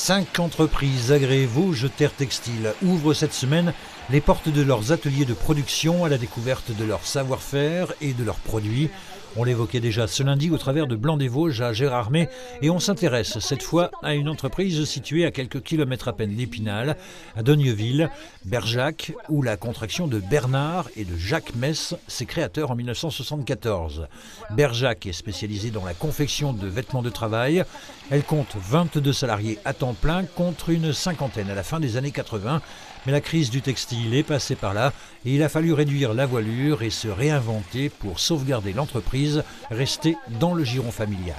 5 entreprises agréées Vosges Terre Textile ouvrent cette semaine les portes de leurs ateliers de production à la découverte de leur savoir-faire et de leurs produits. On l'évoquait déjà ce lundi au travers de Blanc des Vosges à Gérardmer et on s'intéresse cette fois à une entreprise située à quelques kilomètres à peine d'Épinal, à Dogneville, Berjac, où la contraction de Bernard et de Jacques Mess s'est créateur en 1974. Berjac est spécialisée dans la confection de vêtements de travail. Elle compte 22 salariés à temps plein contre une cinquantaine à la fin des années 80. Mais la crise du textile est passée par là et il a fallu réduire la voilure et se réinventer pour sauvegarder l'entreprise restée dans le giron familial.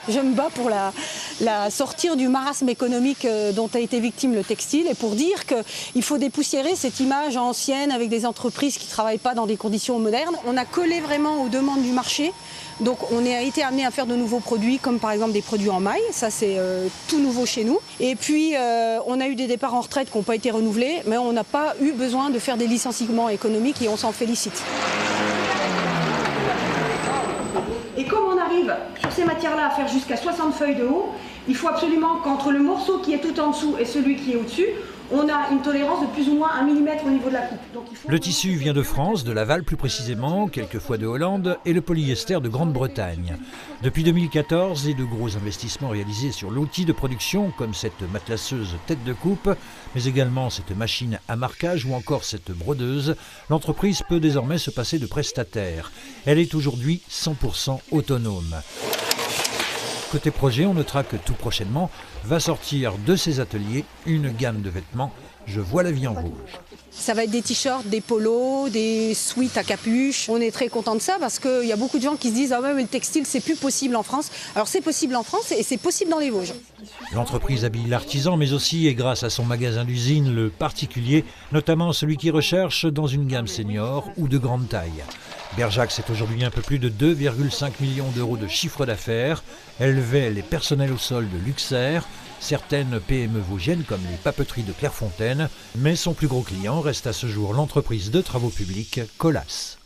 Je me bats pour la sortir du marasme économique dont a été victime le textile et pour dire qu'il faut dépoussiérer cette image ancienne avec des entreprises qui ne travaillent pas dans des conditions modernes. On a collé vraiment aux demandes du marché. Donc on a été amené à faire de nouveaux produits comme par exemple des produits en maille, ça c'est tout nouveau chez nous. Et puis on a eu des départs en retraite qui n'ont pas été renouvelés, mais on n'a pas eu besoin de faire des licenciements économiques et on s'en félicite. Et comme on arrive sur ces matières-là à faire jusqu'à 60 feuilles de haut, il faut absolument qu'entre le morceau qui est tout en dessous et celui qui est au-dessus, on a une tolérance de plus ou moins 1 millimètre au niveau de la coupe. Donc le tissu vient de France, de Laval plus précisément, quelquefois de Hollande, et le polyester de Grande-Bretagne. Depuis 2014 et de gros investissements réalisés sur l'outil de production, comme cette matelasseuse tête de coupe, mais également cette machine à marquage ou encore cette brodeuse, l'entreprise peut désormais se passer de prestataire. Elle est aujourd'hui 100% autonome. Côté projet, on notera que tout prochainement va sortir de ces ateliers une gamme de vêtements « Je vois la vie en Vosges ». Ça va être des t-shirts, des polos, des sweats à capuche. On est très content de ça parce qu'il y a beaucoup de gens qui se disent « Ah ouais, mais le textile, c'est plus possible en France ». Alors c'est possible en France et c'est possible dans les Vosges. L'entreprise habille l'artisan, mais aussi, et grâce à son magasin d'usine, le particulier, notamment celui qui recherche dans une gamme senior ou de grande taille. Berjac, c'est aujourd'hui un peu plus de 2,5 millions d'euros de chiffre d'affaires. Elle vêt les personnels au sol de Luxair, certaines PME vosgiennes comme les papeteries de Clairefontaine, mais son plus gros client reste à ce jour l'entreprise de travaux publics Colas.